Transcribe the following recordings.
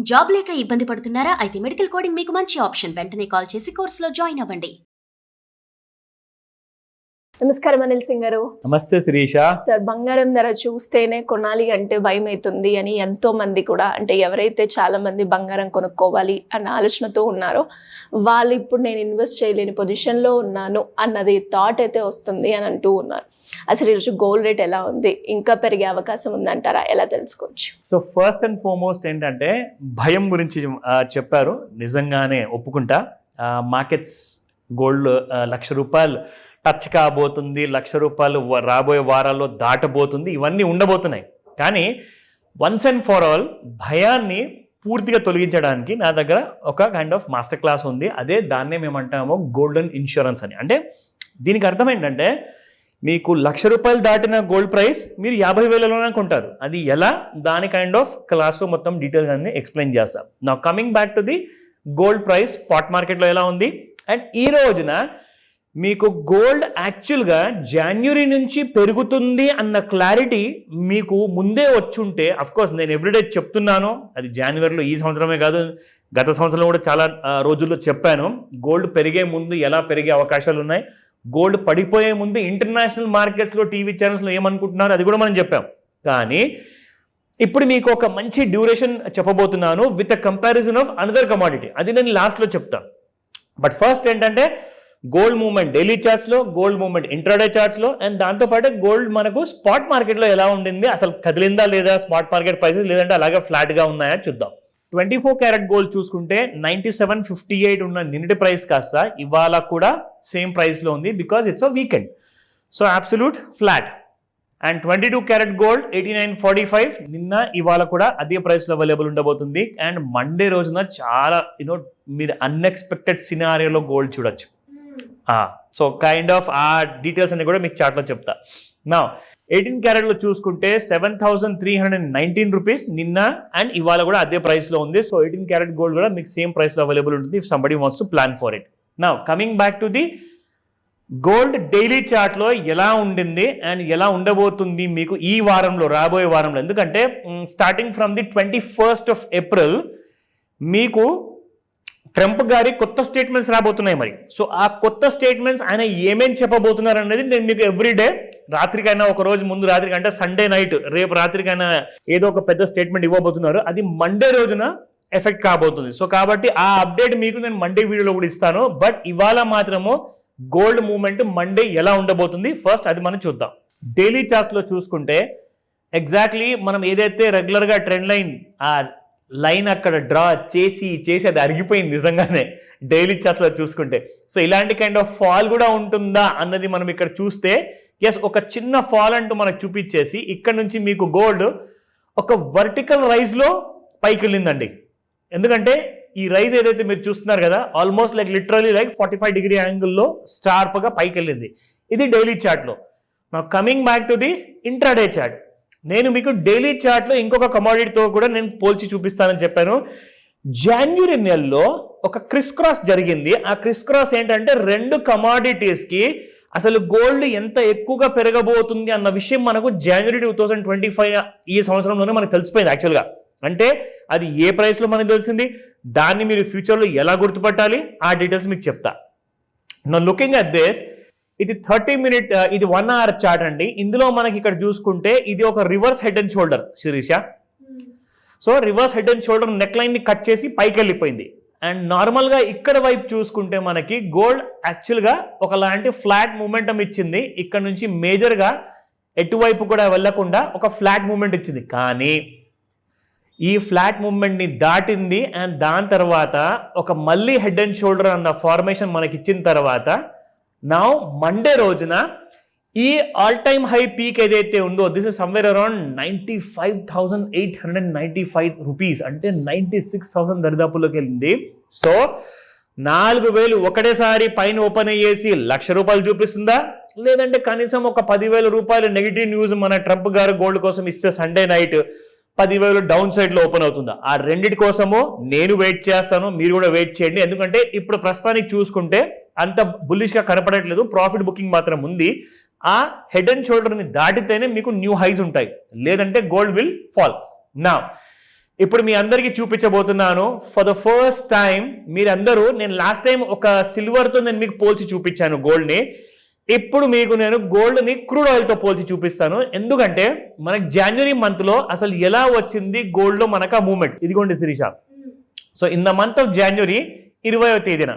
Job లేక ఇబ్బంది పడుతున్నారా? అయితే మెడికల్ కోడింగ్ మీకు మంచి ఆప్షన్. వెంటనే కాల్ చేసి కోర్సులో జాయిన్ అవ్వండి. నమస్కారం అనిల్ సింగ్ గారు. నమస్తే శిరీష. సార్, బంగారం ధర చూస్తేనే కొనాలి అంటే భయం అవుతుంది అని ఎంతో మంది కూడా, అంటే ఎవరైతే చాలా మంది బంగారం కొనుక్కోవాలి అన్న ఆలోచనతో ఉన్నారో వాళ్ళు ఇప్పుడు నేను ఇన్వెస్ట్ చేయలేని పొజిషన్లో ఉన్నాను అన్నది థాట్ అయితే వస్తుంది అని అంటూ ఉన్నారు. అసలు ఈరోజు గోల్డ్ రేట్ ఎలా ఉంది? ఇంకా పెరిగే అవకాశం ఉందంటారా? ఎలా తెలుసుకోవచ్చు? సో ఫస్ట్ అండ్ ఫార్మోస్ట్ ఏంటంటే భయం గురించి చెప్పారు. నిజంగానే ఒప్పుకుంటా. మార్కెట్స్ గోల్డ్ ₹1,00,000 టచ్ కాబోతుంది, ₹1,00,000 రాబోయే వారాల్లో దాటబోతుంది, ఇవన్నీ ఉండబోతున్నాయి. కానీ వన్స్ అండ్ ఫర్ ఆల్ భయాన్ని పూర్తిగా తొలగించడానికి నా దగ్గర ఒక కైండ్ ఆఫ్ మాస్టర్ క్లాస్ ఉంది. అదే దాన్నే మేమంటాము గోల్డెన్ ఇన్సూరెన్స్ అని. అంటే దీనికి అర్థం ఏంటంటే మీకు ₹1,00,000 దాటిన గోల్డ్ ప్రైస్ మీరు 50,000లోనే కొంటారు. అది ఎలా, దాని కైండ్ ఆఫ్ క్లాస్లో మొత్తం డీటెయిల్స్ అన్ని ఎక్స్ప్లెయిన్ చేస్తాం. నా coming back to the gold price spot మార్కెట్లో ఎలా ఉంది. అండ్ ఈ రోజున మీకు గోల్డ్ యాక్చువల్గా జనవరి నుంచి పెరుగుతుంది అన్న క్లారిటీ మీకు ముందే వచ్చుంటే, అఫ్కోర్స్ నేను ఎవ్రీడే చెప్తున్నాను, అది జనవరిలో ఈ సంవత్సరమే కాదు, గత సంవత్సరంలో కూడా చాలా రోజుల్లో చెప్పాను. గోల్డ్ పెరిగే ముందు ఎలా పెరిగే అవకాశాలు ఉన్నాయి, గోల్డ్ పడిపోయే ముందు ఇంటర్నేషనల్ మార్కెట్స్లో టీవీ ఛానల్స్లో ఏమనుకుంటున్నారు అది కూడా మనం చెప్పాం. కానీ ఇప్పుడు మీకు ఒక మంచి డ్యూరేషన్ చెప్పబోతున్నాను with a comparison of another commodity. అది నేను లాస్ట్లో చెప్తాను. బట్ ఫస్ట్ ఏంటంటే గోల్డ్ మూవ్మెంట్ డైలీ చార్ట్స్లో, గోల్డ్ మూవ్మెంట్ ఇంట్రాడే చార్ట్స్లో, అండ్ దాంతోపాటు గోల్డ్ మనకు స్పాట్ మార్కెట్లో ఎలా ఉండింది, అసలు కదిలిందా లేదా స్పాట్ మార్కెట్ ప్రైసెస్, లేదంటే అలాగే ఫ్లాట్గా ఉన్నాయా చూద్దాం. 24 క్యారెట్ గోల్డ్ చూసుకుంటే 97.58 ఉన్న నిన్నటి ప్రైస్ కాస్త ఇవాళ కూడా సేమ్ ప్రైస్లో ఉంది, because it's a weekend. So absolute flat. And 22 carat gold 89.45 నిన్న ఇవాళ కూడా అదే ప్రైస్లో అవైలబుల్ ఉండబోతుంది. అండ్ మండే రోజున చాలా మీరు అన్ఎక్స్పెక్టెడ్ సినారియోలో గోల్డ్ చూడొచ్చు. సో కైండ్ ఆఫ్ ఆ డీటెయిల్స్ అన్ని కూడా మీకు చార్ట్లో చెప్తా. నా 18 క్యారెట్లో చూసుకుంటే 7,319 రూపీస్ నిన్న అండ్ ఇవాళ కూడా అదే ప్రైస్లో ఉంది. సో 18 క్యారెట్ గోల్డ్ కూడా మీకు సేమ్ ప్రైస్లో అవైలబుల్ ఉంటుంది if somebody wants to plan for it. నా coming back to the gold daily చార్ట్లో ఎలా ఉండింది అండ్ ఎలా ఉండబోతుంది మీకు ఈ వారంలో, రాబోయే వారంలో. ఎందుకంటే starting from the 21st of April మీకు ట్రంప్ గారి కొత్త స్టేట్మెంట్స్ రాబోతున్నాయి. మరి సో ఆ కొత్త స్టేట్మెంట్స్ ఆయన ఏమేం చెప్పబోతున్నారు అనేది నేను మీకు ఎవ్రీడే రాత్రికైనా, ఒక రోజు ముందు రాత్రికి, అంటే సండే నైట్ రేపు రాత్రికైనా ఏదో ఒక పెద్ద స్టేట్మెంట్ ఇవ్వబోతున్నారు. అది మండే రోజున ఎఫెక్ట్ కాబోతుంది. సో కాబట్టి ఆ అప్డేట్ మీకు నేను మండే వీడియోలో కూడా ఇస్తాను. బట్ ఇవాళ మాత్రము గోల్డ్ మూవ్మెంట్ మండే ఎలా ఉండబోతుంది ఫస్ట్ అది మనం చూద్దాం. డైలీ చార్ట్స్లో చూసుకుంటే ఎగ్జాక్ట్లీ మనం ఏదైతే రెగ్యులర్గా ట్రెండ్ లైన్ అక్కడ డ్రా చేసి అది అరిగిపోయింది నిజంగానే డైలీ చార్ట్స్లో చూసుకుంటే. సో ఇలాంటి కైండ్ ఆఫ్ ఫాల్ కూడా ఉంటుందా అన్నది మనం ఇక్కడ చూస్తే, ఎస్ ఒక చిన్న ఫాల్ అంటూ మనకు చూపించేసి ఇక్కడ నుంచి మీకు గోల్డ్ ఒక వర్టికల్ రైజ్లో పైకి వెళ్ళిందండి. ఎందుకంటే ఈ రైజ్ ఏదైతే మీరు చూస్తున్నారు కదా, ఆల్మోస్ట్ లిటరలీ 45 డిగ్రీ యాంగిల్లో షార్ప్గా పైకి వెళ్ళింది. ఇది డైలీ చార్ట్లో. నా coming back to the intraday chart. నేను మీకు డైలీ చార్ట్లో ఇంకొక కమాడిటీతో కూడా నేను పోల్చి చూపిస్తానని చెప్పాను. జనవరి నెలలో ఒక క్రిస్ క్రాస్ జరిగింది. ఆ క్రిస్ క్రాస్ ఏంటంటే రెండు కమాడిటీస్కి అసలు గోల్డ్ ఎంత ఎక్కువగా పెరగబోతుంది అన్న విషయం మనకు జనవరి 2025 ఈ సంవత్సరంలోనే మనకు తెలిసిపోయింది యాక్చువల్గా. అంటే అది ఏ ప్రైస్లో మనకు తెలిసింది, దాన్ని మీరు ఫ్యూచర్లో ఎలా గుర్తుపట్టాలి, ఆ డీటెయిల్స్ మీకు చెప్తా. నా లుకింగ్ అట్ దిస్, ఇది 30-minute, ఇది 1 hour చార్ట్ అండి. ఇందులో మనకి ఇక్కడ చూసుకుంటే ఇది ఒక reverse head and shoulder Shirisha. So reverse head and shoulder neckline ని కట్ చేసి పైకి వెళ్ళిపోయింది. అండ్ నార్మల్గా ఇక్కడ వైపు చూసుకుంటే మనకి గోల్డ్ యాక్చువల్గా ఒకలాంటి ఫ్లాట్ మూమెంటం ఇచ్చింది. ఇక్కడ నుంచి మేజర్గా ఎటువైపు కూడా వెళ్లకుండా ఒక ఫ్లాట్ మూమెంట్ ఇచ్చింది. కానీ ఈ ఫ్లాట్ మూమెంట్ని దాటింది. అండ్ దాని తర్వాత ఒక మళ్ళీ హెడ్ అండ్ షోల్డర్ అన్న ఫార్మేషన్ మనకి ఇచ్చిన తర్వాత నౌ మండే రోజున ఈ ఆల్ టైమ్ హై పీక్ ఏదైతే ఉందో, this is somewhere around 95,895 rupees, అంటే 96,000 దరిదాపుల్లోకి వెళ్ళింది. సో 4,000 ఒకటేసారి పైన ఓపెన్ అయ్యేసి ₹1,00,000 చూపిస్తుందా, లేదంటే కనీసం ఒక ₹10,000 నెగిటివ్ న్యూస్ మన ట్రంప్ గారు గోల్డ్ కోసం ఇస్తే సండే నైట్ 10,000 డౌన్ సైడ్ లో ఓపెన్ అవుతుందా? ఆ రెండింటి కోసము నేను వెయిట్ చేస్తాను, మీరు కూడా వెయిట్ చేయండి. ఎందుకంటే ఇప్పుడు ప్రస్తుతానికి చూసుకుంటే అంత బుల్లిష్ గా కనపడట్లేదు, ప్రాఫిట్ బుకింగ్ మాత్రం ఉంది. ఆ హెడ్ అండ్ షోల్డర్ ని దాటితేనే మీకు న్యూ హైస్ ఉంటాయి, లేదంటే గోల్డ్ విల్ ఫాల్. నా ఇప్పుడు మీ అందరికీ చూపించబోతున్నాను ఫర్ ద ఫస్ట్ టైం. మీరందరూ, నేను లాస్ట్ టైం ఒక సిల్వర్తో నేను మీకు పోల్చి చూపించాను గోల్డ్ని. ఇప్పుడు మీకు నేను గోల్డ్ని క్రూడ్ ఆయిల్తో పోల్చి చూపిస్తాను. ఎందుకంటే మనకు జనవరి మంత్లో అసలు ఎలా వచ్చింది గోల్డ్లో మనకు ఆ మూమెంట్. ఇదిగోండి Shirisha. So in the month of January 20వ తేదీన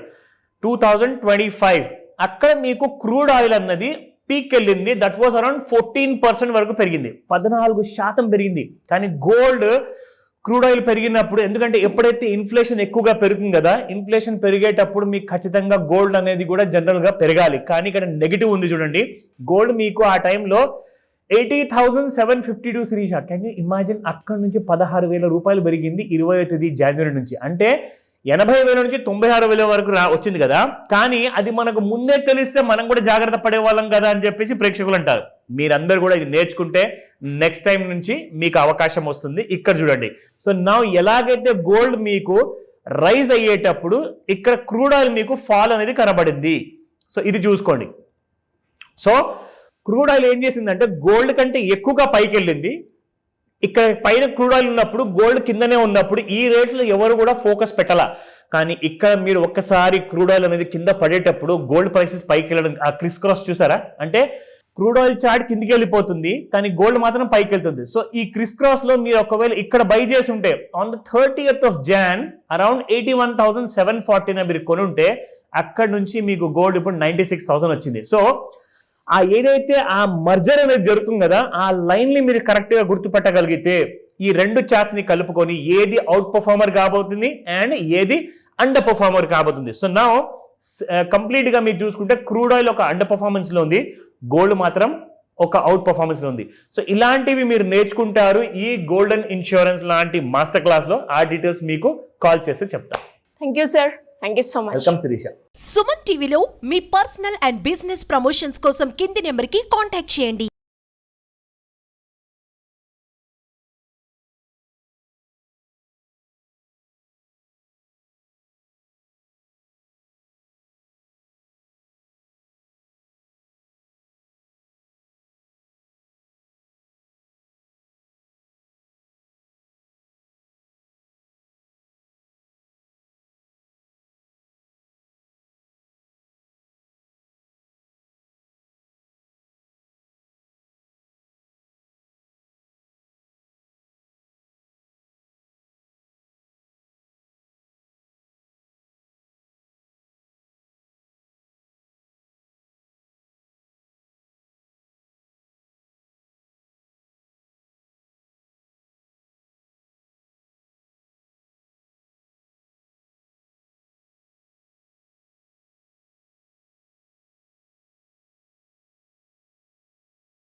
2025 అక్కడ మీకు క్రూడ్ ఆయిల్ అన్నది పీక్ వెళ్ళింది. దట్ వాస్ అరౌండ్ 14% వరకు పెరిగింది, 14% పెరిగింది. కానీ గోల్డ్ క్రూడ్ ఆయిల్ పెరిగినప్పుడు, ఎందుకంటే ఎప్పుడైతే ఇన్ఫ్లేషన్ ఎక్కువగా పెరుగుతుంది కదా, ఇన్ఫ్లేషన్ పెరిగేటప్పుడు మీకు ఖచ్చితంగా గోల్డ్ అనేది కూడా జనరల్గా పెరగాలి. కానీ ఇక్కడ నెగిటివ్ ఉంది చూడండి. గోల్డ్ మీకు ఆ టైంలో 80,752 శిరీష. Can you imagine? అక్కడ నుంచి 16,000 రూపాయలు పెరిగింది 20వ తేదీ జనవరి నుంచి. అంటే 80,000 నుంచి 96,000 వరకు వచ్చింది కదా. కానీ అది మనకు ముందే తెలిస్తే మనం కూడా జాగ్రత్త పడేవాళ్ళం కదా అని చెప్పేసి ప్రేక్షకులు అంటారు. మీరందరూ కూడా ఇది నేర్చుకుంటే నెక్స్ట్ టైం నుంచి మీకు అవకాశం వస్తుంది. ఇక్కడ చూడండి. సో నా ఎలాగైతే గోల్డ్ మీకు రైజ్ అయ్యేటప్పుడు ఇక్కడ క్రూడ్ ఆయిల్ మీకు ఫాల్ అనేది కనబడింది. సో ఇది చూసుకోండి. సో క్రూడ్ ఆయిల్ ఏం చేసిందంటే గోల్డ్ కంటే ఎక్కువగా పైకి వెళ్ళింది. ఇక్కడ పైన క్రూడ్ ఆయిల్ ఉన్నప్పుడు గోల్డ్ కిందనే ఉన్నప్పుడు ఈ రేట్స్లో ఎవరు కూడా ఫోకస్ పెట్టాలా. కానీ ఇక్కడ మీరు ఒక్కసారి క్రూడ్ ఆయిల్ అనేది కింద పడేటప్పుడు గోల్డ్ ప్రైసెస్ పైకి వెళ్ళడం, ఆ క్రిస్ క్రాస్ చూసారా? అంటే క్రూడ్ ఆయిల్ చార్ట్ కిందికి వెళ్ళిపోతుంది కానీ గోల్డ్ మాత్రం పైకి వెళ్తుంది. సో ఈ క్రిస్ క్రాస్ లో మీరు ఒకవేళ ఇక్కడ బై చేసి ఉంటే on the 30th of Jan around 81,740 మీరు కొనుంటే అక్కడ నుంచి మీకు గోల్డ్ ఇప్పుడు 96,000 వచ్చింది. సో ఆ ఏదైతే ఆ మర్జర్ అనేది జరుగుతుంది కదా, ఆ లైన్ ని మీరు కరెక్ట్ గా గుర్తుపట్టగలిగితే ఈ రెండు చార్ట్స్ ని కలుపుకొని ఏది అవుట్ పర్ఫార్మర్ కాబోతుంది అండ్ ఏది అండర్ పర్ఫార్మర్ కాబోతుంది. సో నా కంప్లీట్ గా మీరు చూసుకుంటే క్రూడ్ ఆయిల్ ఒక అండర్ పర్ఫార్మెన్స్ లో ఉంది, గోల్డ్ మాత్రం ఒక అవుట్ పర్ఫార్మెన్స్ లో ఉంది. సో ఇలాంటివి మీరు నేర్చుకుంటారు ఈ గోల్డెన్ ఇన్సూరెన్స్ లాంటి మాస్టర్ క్లాస్ లో. ఆ డీటెయిల్స్ మీకు కాల్ చేస్తే చెప్తా. Thank you sir. Thank you so much. Welcome Shirisha. Suman టీవీలో మీ పర్సనల్ అండ్ బిజినెస్ ప్రమోషన్స్ కోసం కింది నెంబర్కి కాంటాక్ట్ చేయండి.